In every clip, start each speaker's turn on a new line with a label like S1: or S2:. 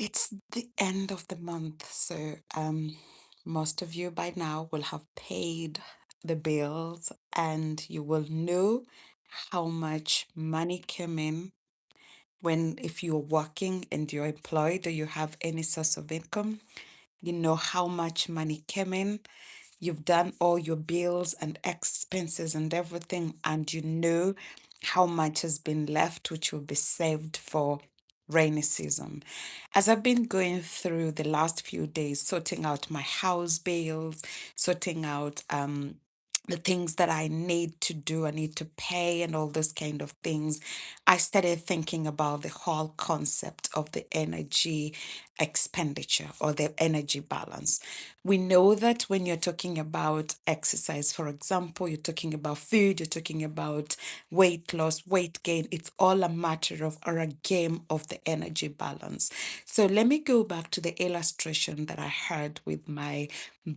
S1: It's the end of the month, so most of you by now will have paid the bills and you will know how much money came in when if you're working and you're employed or you have any source of income, you know how much money came in. You've done all your bills and expenses and everything, and you know how much has been left, which will be saved for rainy season. As I've been going through the last few days, sorting out my house bills, sorting out the things that I need to do, I need to pay, and all those kind of things, I started thinking about the whole concept of the energy expenditure or the energy balance. We know that when you're talking about exercise, for example, you're talking about food, you're talking about weight loss, weight gain, it's all a matter of or a game of the energy balance. So let me go back to the illustration that I heard with my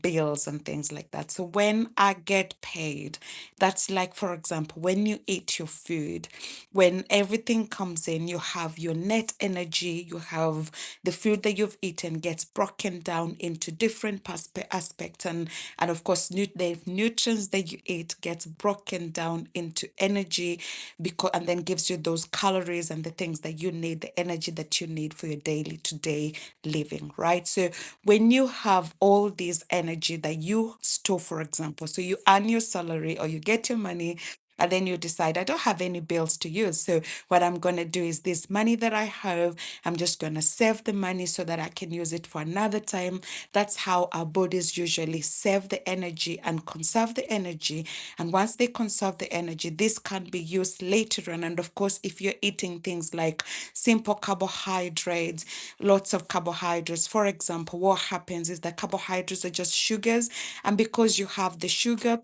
S1: bills and things like that. So when I get paid, that's like, for example, when you eat your food, when everything comes in, you have your net energy, you have the food that you've eaten gets broken down into different aspects, and of course, the nutrients that you eat gets broken down into energy because and then gives you those calories and the things that you need, the energy that you need for your daily to day living, right? So when you have all this energy that you store, for example, so you earn your salary or you get your money and then you decide, I don't have any bills to use. So what I'm going to do is this money that I have, I'm just going to save the money so that I can use it for another time. That's how our bodies usually save the energy and conserve the energy. And once they conserve the energy, this can be used later on. And of course, if you're eating things like simple carbohydrates, lots of carbohydrates, for example, what happens is that carbohydrates are just sugars. And because you have the sugar,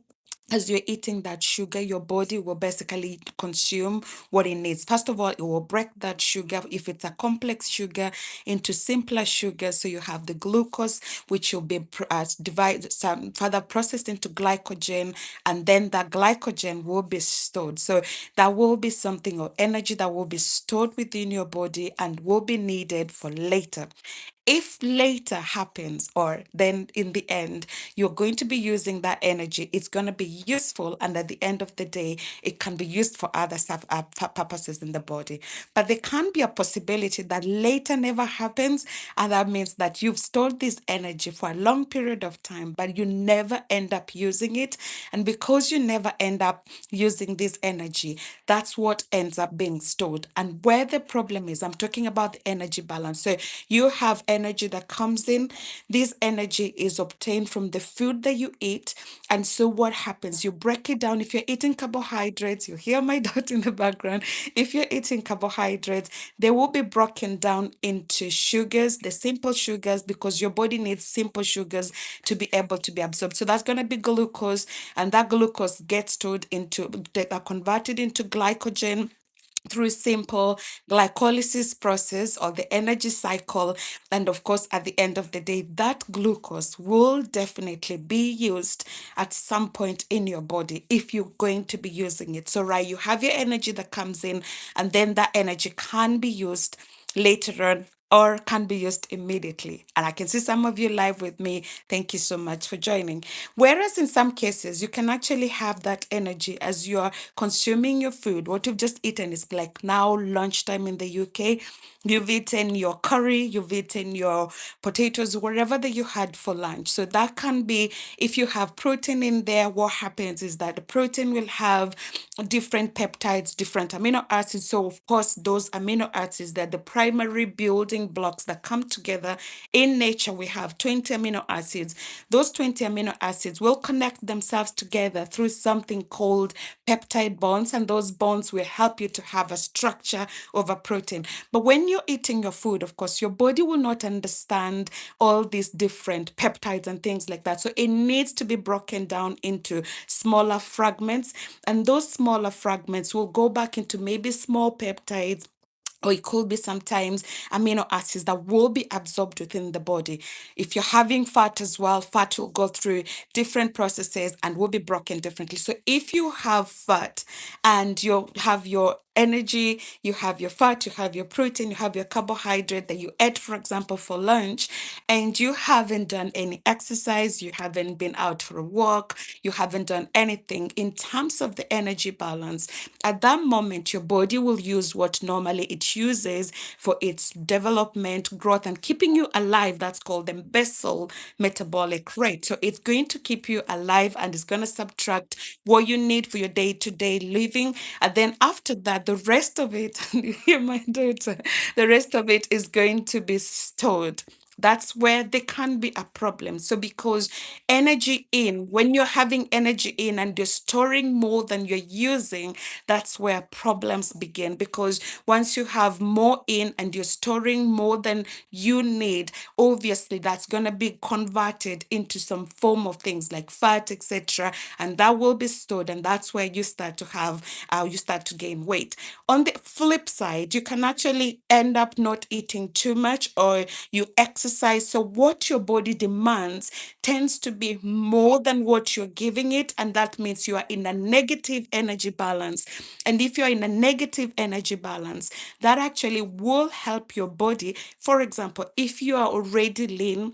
S1: as you're eating that sugar, your body will basically consume what it needs. First of all, it will break that sugar, if it's a complex sugar, into simpler sugars. So you have the glucose, which will be divided, some further processed into glycogen, and then that glycogen will be stored. So that will be something or energy that will be stored within your body and will be needed for later. If later happens, or then in the end, you're going to be using that energy, it's going to be useful. And at the end of the day, it can be used for other stuff, purposes in the body. But there can be a possibility that later never happens. And that means that you've stored this energy for a long period of time, but you never end up using it. And because you never end up using this energy, that's what ends up being stored. And where the problem is, I'm talking about the energy balance. So you have energy that comes in. This energy is obtained from the food that you eat. And so what happens? You break it down. If you're eating carbohydrates, you hear my dot in the background. If you're eating carbohydrates, they will be broken down into sugars, the simple sugars, because your body needs simple sugars to be able to be absorbed. So that's going to be glucose, and that glucose gets stored into, they are converted into glycogen through simple glycolysis process or the energy cycle. And of course, at the end of the day, that glucose will definitely be used at some point in your body if you're going to be using it. So right, you have your energy that comes in, and then that energy can be used later on or can be used immediately. And I can see some of you live with me. Thank you so much for joining. Whereas in some cases, you can actually have that energy as you're consuming your food. What you've just eaten is like now lunchtime in the UK. You've eaten your curry, you've eaten your potatoes, whatever that you had for lunch. So that can be, if you have protein in there, what happens is that the protein will have different peptides, different amino acids. So of course, those amino acids, they're the primary building blocks that come together. In nature, we have 20 amino acids. Those 20 amino acids will connect themselves together through something called peptide bonds, and those bonds will help you to have a structure of a protein. But when you're eating your food, of course, your body will not understand all these different peptides and things like that. So it needs to be broken down into smaller fragments, and those smaller fragments will go back into maybe small peptides, or it could be sometimes amino acids that will be absorbed within the body. If you're having fat as well, fat will go through different processes and will be broken differently. So if you have fat and you have your energy, you have your fat, you have your protein, you have your carbohydrate that you ate, for example, for lunch, and you haven't done any exercise, you haven't been out for a walk, you haven't done anything in terms of the energy balance, at that moment, your body will use what normally it uses for its development, growth, and keeping you alive. That's called the basal metabolic rate. So it's going to keep you alive and it's going to subtract what you need for your day to day living. And then after that, the rest of it, you hear my daughter, the rest of it is going to be stored. That's where there can be a problem. So, because energy in, when you're having energy in and you're storing more than you're using, that's where problems begin. Because once you have more in and you're storing more than you need, obviously that's going to be converted into some form of things like fat, etc. And that will be stored. And that's where you start to have, you start to gain weight. On the flip side, you can actually end up not eating too much or you exercise. So, what your body demands tends to be more than what you're giving it. And that means you are in a negative energy balance. And if you're in a negative energy balance, that actually will help your body. For example, if you are already lean,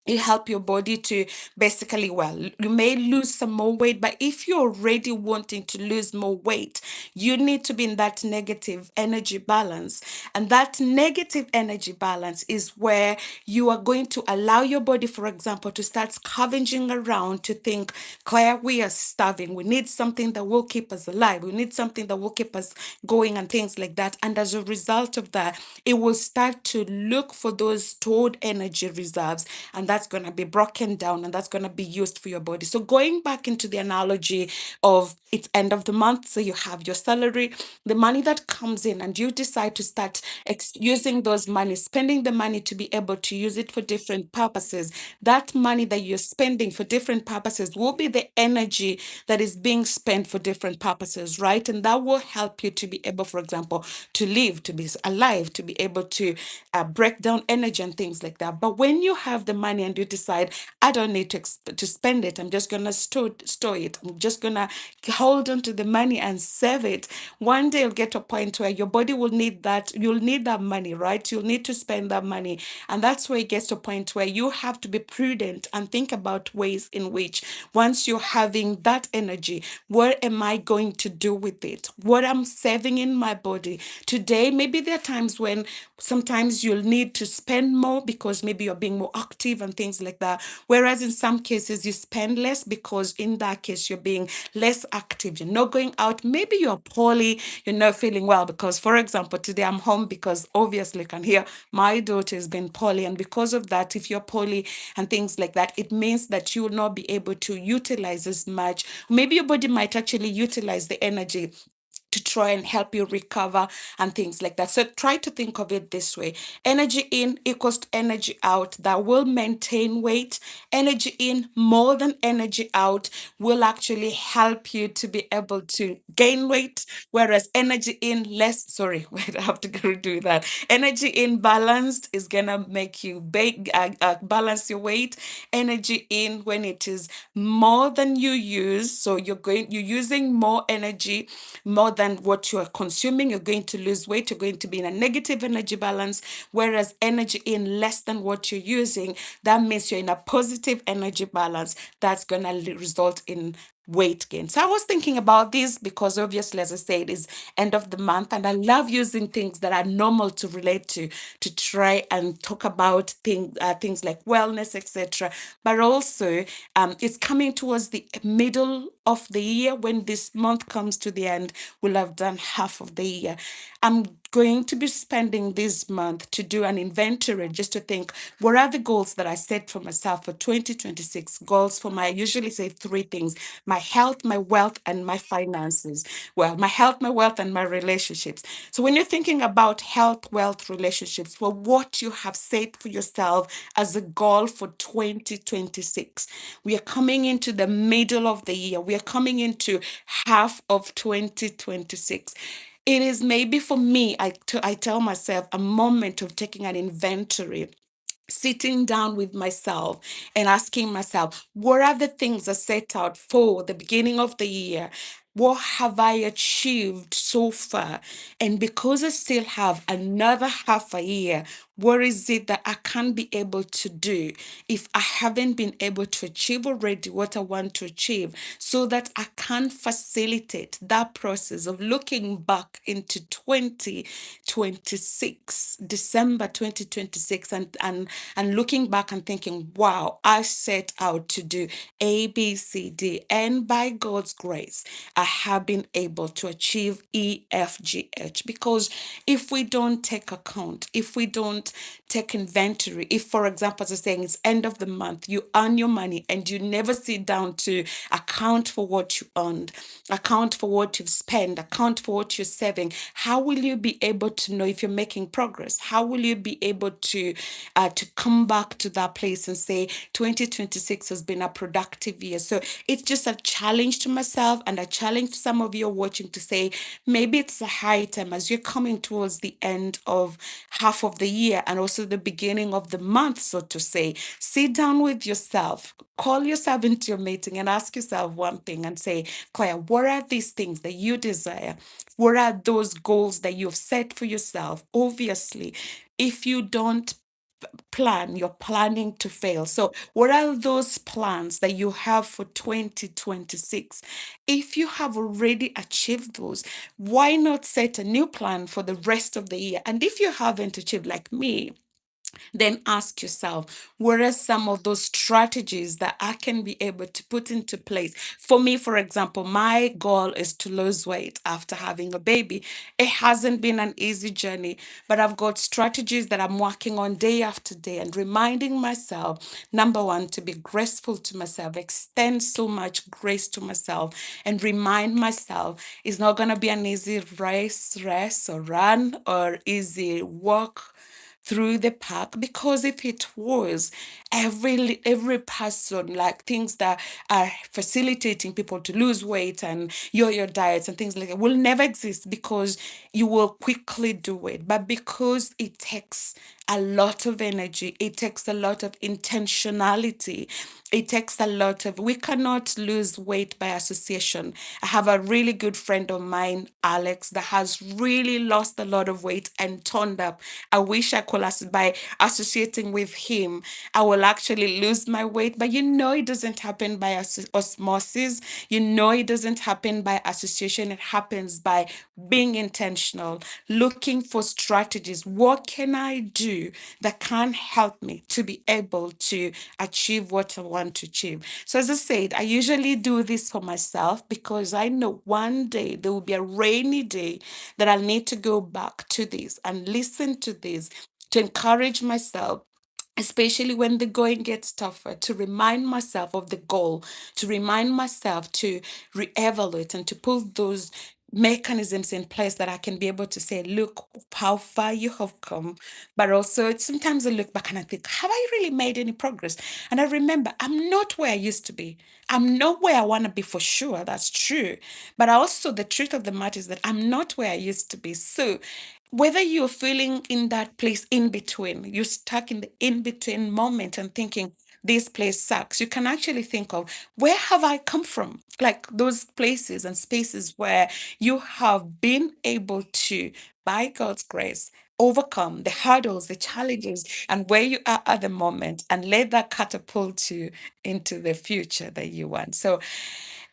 S1: you help your body to basically, well, you may lose some more weight, but if you're already wanting to lose more weight, you need to be in that negative energy balance. And that negative energy balance is where you are going to allow your body, for example, to start scavenging around to think, Claire, we are starving. We need something that will keep us alive. We need something that will keep us going and things like that. And as a result of that, it will start to look for those stored energy reserves. And that's going to be broken down and that's going to be used for your body. So going back into the analogy of it's end of the month, so you have your salary, the money that comes in, and you decide to start using those money, spending the money to be able to use it for different purposes. That money that you're spending for different purposes will be the energy that is being spent for different purposes, right? And that will help you to be able, for example, to live, to be alive, to be able to break down energy and things like that. But when you have the money and you decide, I don't need to spend it, I'm just going to store it, I'm just going to hold on to the money and save it. One day you'll get to a point where your body will need that, you'll need that money, right? You'll need to spend that money. And that's where it gets to a point where you have to be prudent and think about ways in which once you're having that energy, what am I going to do with it? What I'm saving in my body. Today, maybe there are times when sometimes you'll need to spend more because maybe you're being more active and things like that. Whereas in some cases, you spend less because in that case, you're being less active. You're not going out. Maybe you're poorly, you're not feeling well. Because, for example, today I'm home because obviously you can hear my daughter has been poorly. And because of that, if you're poorly and things like that, it means that you will not be able to utilize as much. Maybe your body might actually utilize the energy to try and help you recover and things like that. So try to think of it this way. Energy in equals to energy out that will maintain weight. Energy in more than energy out will actually help you to be able to gain weight. Whereas energy in less, sorry, wait, I have to redo that. Energy in balanced is gonna make you balance your weight. Energy in when it is more than you use, so you're using more energy more than what you are consuming, you're going to lose weight, you're going to be in a negative energy balance. Whereas energy in less than what you're using, that means you're in a positive energy balance. That's going to result in weight gain. So I was thinking about this because obviously, as I said, it's end of the month, and I love using things that are normal to relate to try and talk about things like wellness, etc. But also, it's coming towards the middle of the year. When this month comes to the end, we'll have done half of the year. I'm going to be spending this month to do an inventory just to think what are the goals that I set for myself for 2026. Goals for I usually say three things: my health, my wealth, and my finances. Well, my health, my wealth, and my relationships. So when you're thinking about health, wealth, relationships, well, what you have set for yourself as a goal for 2026. We are coming into the middle of the year. We are coming into half of 2026. It is maybe for me, I tell myself, a moment of taking an inventory, sitting down with myself and asking myself, what are the things I set out for the beginning of the year? What have I achieved so far? And because I still have another half a year, what is it that I can't be able to do if I haven't been able to achieve already what I want to achieve, so that I can facilitate that process of looking back into 2026, December 2026, and looking back and thinking, wow, I set out to do A, B, C, D, and by God's grace, I have been able to achieve E, F, G, H. Because if we don't take account, if we don't take inventory, if, for example, as I'm saying, it's end of the month, you earn your money and you never sit down to account for what you earned, account for what you've spent, account for what you're saving, how will you be able to know if you're making progress? How will you be able to come back to that place and say 2026 has been a productive year? So it's just a challenge to myself and a challenge to some of you watching to say, maybe it's a high time as you're coming towards the end of half of the year and also the beginning of the month, so to say. Sit down with yourself, call yourself into your meeting and ask yourself one thing and say, Claire, what are these things that you desire? What are those goals that you've set for yourself? Obviously, if you don't plan, you're planning to fail. So, what are those plans that you have for 2026? If you have already achieved those, why not set a new plan for the rest of the year? And if you haven't achieved, like me, then ask yourself, what are some of those strategies that I can be able to put into place? For me, for example, my goal is to lose weight after having a baby. It hasn't been an easy journey, but I've got strategies that I'm working on day after day and reminding myself, number one, to be graceful to myself, extend so much grace to myself, and remind myself it's not going to be an easy race or run or easy walk through the park, because if it was, every person, like things that are facilitating people to lose weight and yo-yo diets and things like that, will never exist, because you will quickly do it. But because it takes a lot of energy, it takes a lot of intentionality, it takes a lot of, we cannot lose weight by association. I have a really good friend of mine, Alex, that has really lost a lot of weight and toned up. I wish I could, by associating with him, I will actually lose my weight. But it doesn't happen by osmosis. It doesn't happen by association. It happens by being intentional, looking for strategies. What can I do that can help me to be able to achieve what I want to achieve? So, as I said, I usually do this for myself because I know one day there will be a rainy day that I'll need to go back to this and listen to this to encourage myself, especially when the going gets tougher, to remind myself of the goal, to remind myself to reevaluate and to put those mechanisms in place that I can be able to say, look how far you have come. But also, sometimes I look back and I think, have I really made any progress? And I remember, I'm not where I used to be. I'm not where I want to be for sure. That's true. But also, the truth of the matter is that I'm not where I used to be. So, whether you're feeling in that place in between, you're stuck in the in between moment and thinking, this place sucks, you can actually think of, where have I come from? Like those places and spaces where you have been able to, by God's grace, overcome the hurdles, the challenges, and where you are at the moment, and let that catapult you into the future that you want. So,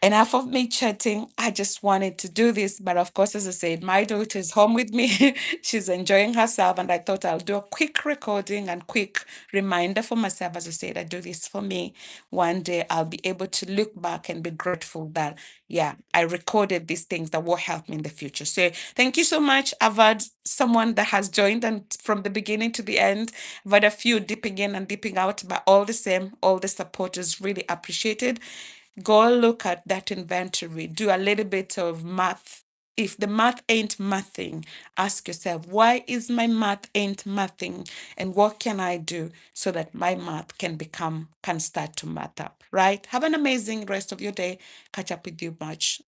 S1: enough of me chatting. I just wanted to do this. But of course, as I said, my daughter is home with me. She's enjoying herself. And I thought I'll do a quick recording and quick reminder for myself. As I said, I do this for me. One day I'll be able to look back and be grateful that, yeah, I recorded these things that will help me in the future. So thank you so much. I've had someone that has joined, and from the beginning to the end, I've had a few dipping in and dipping out, but all the same, all the support is really appreciated. Go look at that inventory, do a little bit of math. If the math ain't mathing, ask yourself, why is my math ain't mathing? And what can I do so that my math can start to math up, right? Have an amazing rest of your day. Catch up with you pretty much.